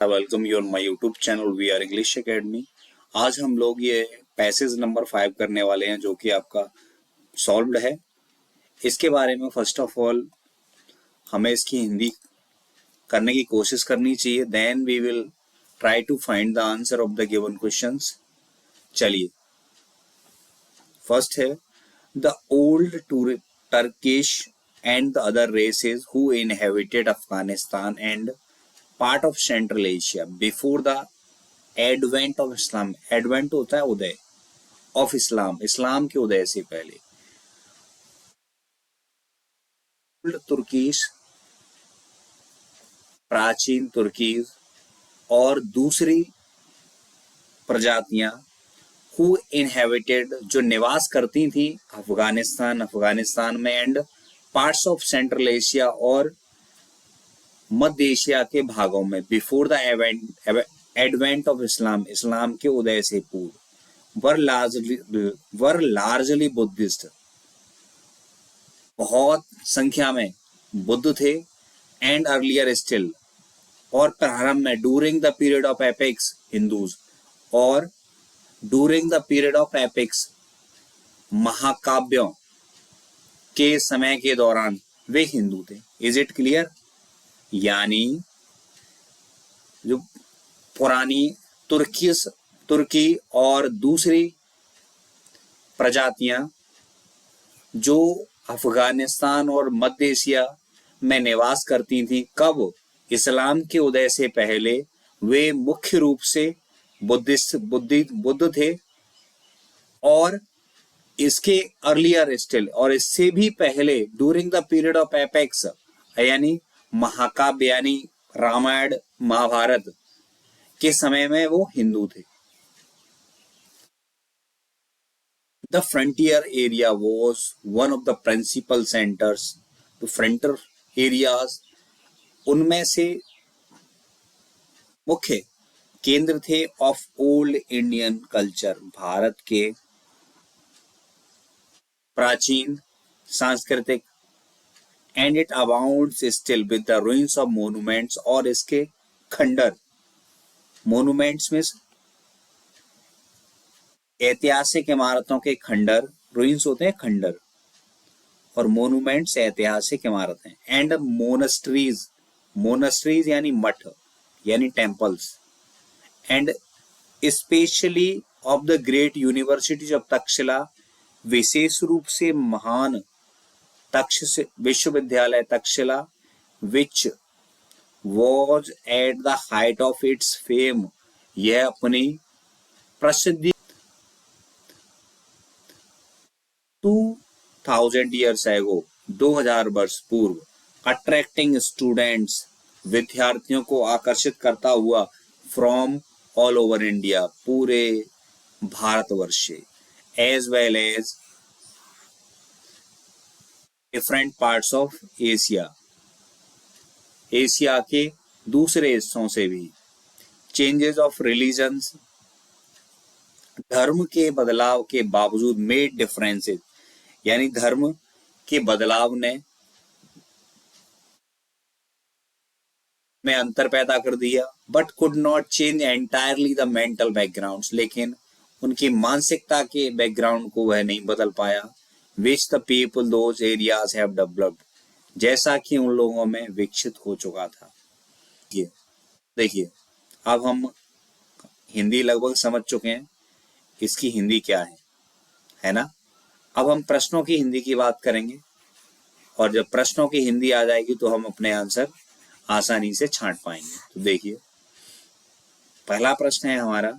Welcome you on my YouTube channel we are English academy. आज हम लोग ये पैसेज नंबर 5 करने वाले हैं जो कि आपका सॉल्व्ड है। इसके बारे में फर्स्ट ऑफ ऑल हमें इसकी हिंदी करने की कोशिश करनी चाहिए, then we will try to find the answer of the given questions. चलिए, फर्स्ट है the old Turkish and the other races who inhabited Afghanistan and part of central Asia before the advent of Islam. Advent होता है उदय of Islam, इस्लाम के उदय से पहले। तुर्कीश, प्राचीन तुर्कीज और दूसरी प्रजातियां हु इनहेबिटेड जो निवास करती थी अफगानिस्तान में and parts of central Asia और मध्य एशिया के भागों में before the advent of Islam, इस्लाम के उदय से पूर्व, वर लार्जली बुद्धिस्ट, बहुत संख्या में बुद्ध थे, एंड अर्लियर स्टिल, और प्रारंभ में during the period of epics Hindus, और during the period of epics महाकाव्यों के समय के दौरान वे हिंदू थे। Is it clear? यानी जो पुरानी तुर्की और दूसरी प्रजातियां जो अफगानिस्तान और मध्य एशिया में निवास करती थीं, कब? इस्लाम के उदय से पहले वे मुख्य रूप से बुद्ध थे, और इसके अर्लियर स्टिल, और इससे भी पहले during the period of apex यानी महाकाव्य यानी रामायण महाभारत के समय में वो हिंदू थे। The frontier area was one of the principal centres, the frontier areas उनमें से मुख्य केंद्र थे ऑफ ओल्ड इंडियन कल्चर, भारत के प्राचीन सांस्कृतिक, and it abounds still with the ruins of monuments, और इसके खंडर, मोन्यूमेंट्स में ऐतिहासिक इमारतों के खंडर, ruins होते हैं खंडर, और मोन्यूमेंट्स ऐतिहासिक इमारतें, एंड मोनेस्ट्रीज यानी मठ यानी temples, and specially of the great universities of Taxila, विशेष रूप से महान विश्वविद्यालय Taxila, which was at the height of its fame, यह अपनी प्रसिद्धि 2000 years ago, 2000 वर्ष पूर्व, अट्रैक्टिंग स्टूडेंट्स, विद्यार्थियों को आकर्षित करता हुआ, फ्रॉम ऑल ओवर इंडिया, पूरे भारतवर्ष से, as well as different parts of Asia, Asia के दूसरे हिस्सों से भी। चेंजेस ऑफ रिलीजन्स, धर्म के बदलाव के बावजूद, मेड डिफरेंसेस यानी धर्म के बदलाव ने में अंतर पैदा कर दिया, but could not change entirely the mental backgrounds, लेकिन उनकी मानसिकता के बैकग्राउंड को वह नहीं बदल पाया, which the people those areas have developed, जैसा कि उन लोगों में विकसित हो चुका था। देखिए, अब हम हिंदी लगभग समझ चुके हैं, इसकी हिंदी क्या है ना? अब हम प्रश्नों की हिंदी की बात करेंगे, और जब प्रश्नों की हिंदी आ जाएगी तो हम अपने आंसर आसानी से छांट पाएंगे। तो देखिए, पहला प्रश्न है हमारा,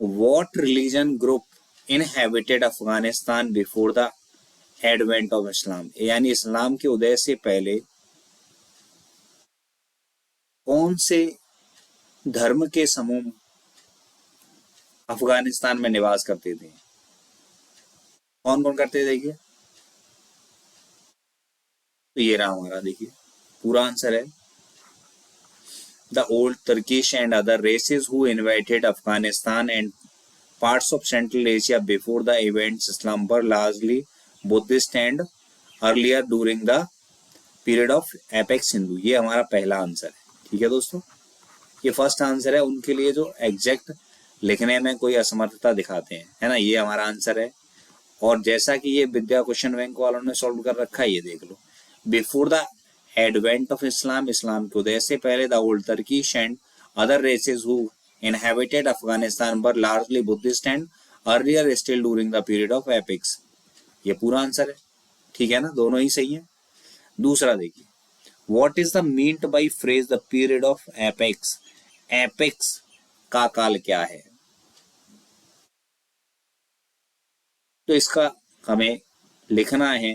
What religion group inhabited Afghanistan before the advent of इस्लाम, यानी इस्लाम के उदय से पहले कौन से धर्म के समूह अफगानिस्तान में निवास करते थे? कौन कौन करते थे? देखिए, तो ये रहा हमारा, देखिए पूरा आंसर है, the old Turkish and other races who invited Afghanistan and parts of Central Asia before the events Islam were largely Buddhist and earlier during the period of Apex Hindu। ये हमारा पहला आंसर है। ठीक है दोस्तों, ये फर्स्ट आंसर है उनके लिए जो एग्जैक्ट लिखने में कोई असमर्थता दिखाते हैं, है ना, ये हमारा आंसर है। और जैसा कि ये विद्या क्वेश्चन बैंक वालों ने सॉल्व कर रखा है, ये देख लो, before the advent of Islam, इस्लाम के उदय से पहले the old Turkish and other races who inhabited Afghanistan were largely Buddhist and earlier still during the period of epics. ये पूरा आंसर है, ठीक है ना, दोनों ही सही है। दूसरा देखिए, what is the meant by phrase the period of apex, apex का काल क्या है? तो इसका हमें लिखना है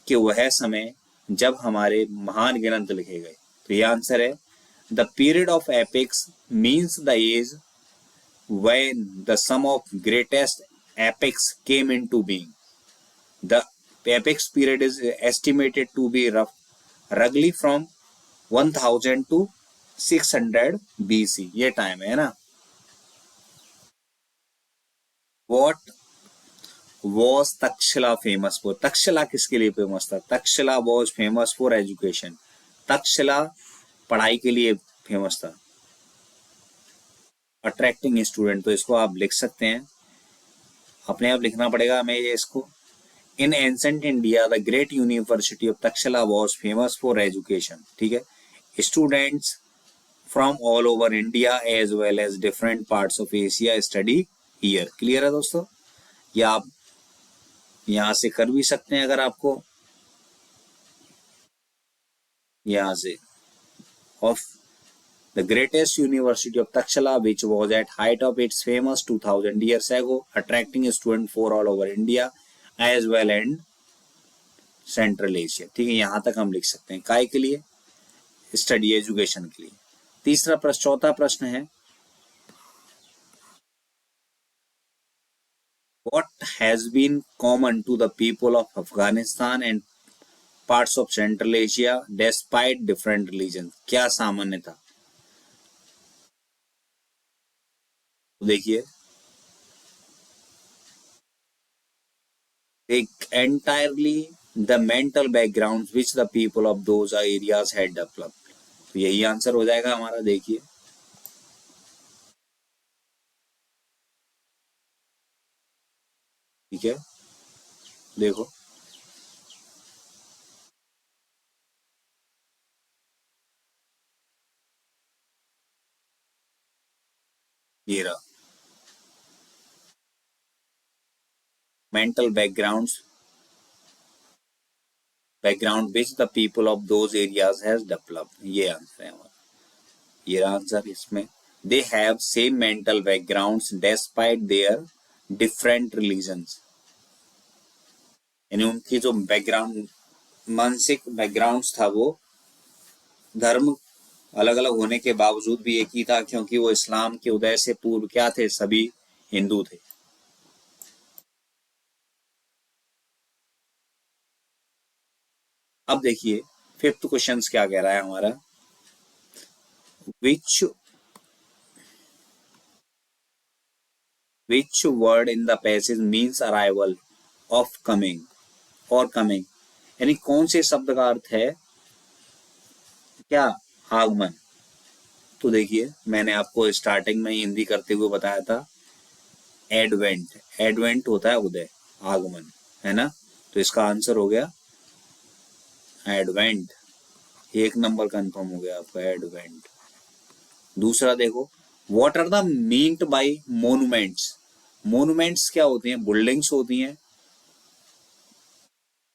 कि वह समय जब हमारे महान ग्रंथ लिखे गए। तो ये आंसर है, the period of epics means the age when the sum of greatest epics came into being. The epics period is estimated to be roughly from 1000 to 600 BC, ये टाइम है ना। What was Takshashila famous for? Takshashila किसके लिए famous था? Takshashila was famous for education. Takshashila पढ़ाई के लिए famous था, अट्रैक्टिंग स्टूडेंट। तो इसको आप लिख सकते हैं, अपने आप लिखना पड़ेगा हमें ये इसको। In ancient India the great university of Takshashila was famous for education, ठीक है। Students from all over India as well as different parts of Asia study here. Clear है दोस्तों, या आप यहाँ से कर भी सकते हैं अगर आपको, यहाँ से of the greatest university of Takshila, which was at height of its famous 2000 years ago, attracting students for all over India as well and Central Asia। ठीक है, यहाँ तक हम लिख सकते हैं, काय के लिए? स्टडी एजुकेशन के लिए। तीसरा प्रश्न, चौथा प्रश्न है, what has been common to the people of Afghanistan and parts of Central Asia despite different religions? क्या सामान्य था? देखिए, entirely the mental backgrounds which the people of those areas had developed। तो यही आंसर हो जाएगा हमारा। देखिए, ठीक है, देखो, ये रहा, mental background which the people of those areas has developed, ये आंसर है हमारा, ये रहा आंसर इसमें। they have same mental backgrounds despite their different religions, यानी उनकी जो बैकग्राउंड, मानसिक बैकग्राउंड था, वो धर्म अलग अलग होने के बावजूद भी एक ही था, क्योंकि वो इस्लाम के उदय से पूर्व क्या थे? सभी हिंदू थे। अब देखिए, फिफ्थ क्वेश्चन क्या कह रहा है हमारा, which word in the passage means arrival of coming और coming, यानी कौन से शब्द का अर्थ है क्या? आगमन। तो देखिए, मैंने आपको स्टार्टिंग में हिंदी करते हुए बताया था, एडवेंट, एडवेंट होता है उदय, आगमन, है ना। तो इसका आंसर हो गया एडवेंट, एक नंबर कंफर्म हो गया आपका, एडवेंट। दूसरा देखो, what are the meant by monuments? Monuments क्या होती हैं? बिल्डिंग्स होती हैं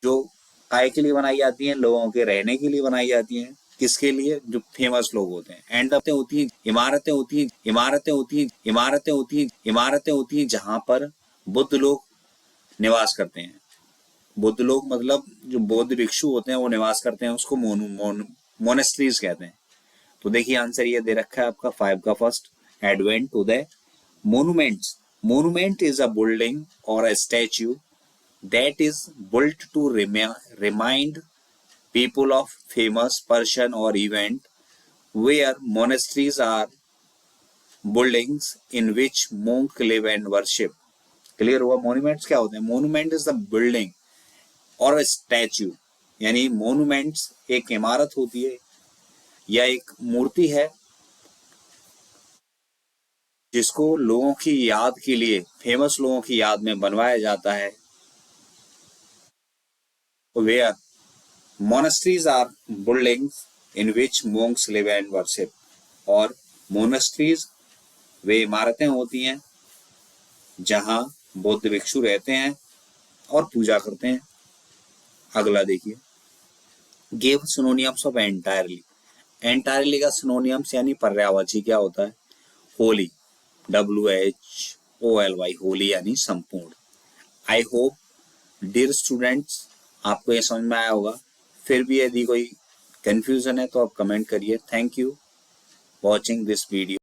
जो काय के लिए बनाई जाती हैं? लोगों के रहने के लिए बनाई जाती हैं। किसके लिए? जो फेमस लोग होते हैं। एंड होती हैं, इमारतें होती हैं, इमारतें होती हैं, इमारतें होती हैं, इमारतें होती हैं जहां पर बुद्ध लोग निवास करते हैं। बुद्ध लोग मतलब जो बौद्ध भिक्षु होते हैं वो निवास करते हैं, उसको मोनेस्ट्रीज कहते हैं। तो देखिए, आंसर ये दे रखा है आपका 5 का फर्स्ट, एडवेंट उदय। Monuments, monument is a building और a statue that is built to remind people of famous person or event, where monasteries are buildings in which monks live and worship। Clear हुआ? Monuments क्या होते हैं? Monument is the building और statue, यानी monuments एक इमारत होती है यह एक मूर्ति है जिसको लोगों की याद के लिए, फेमस लोगों की याद में बनवाया जाता है। Where monasteries are buildings in which monks live and worship. और मोनेस्ट्रीज वे इमारतें होती हैं जहां बौद्ध भिक्षु रहते हैं और पूजा करते हैं। अगला देखिए, give synonyms of entirely. Entirely का सिनोनिम्स यानी पर्यायवाची क्या होता है? होली, WHOLY, होली यानी संपूर्ण। आई होप डियर स्टूडेंट्स आपको ये समझ में आया होगा। फिर भी यदि कोई कंफ्यूजन है तो आप कमेंट करिए। Thank you watching this video.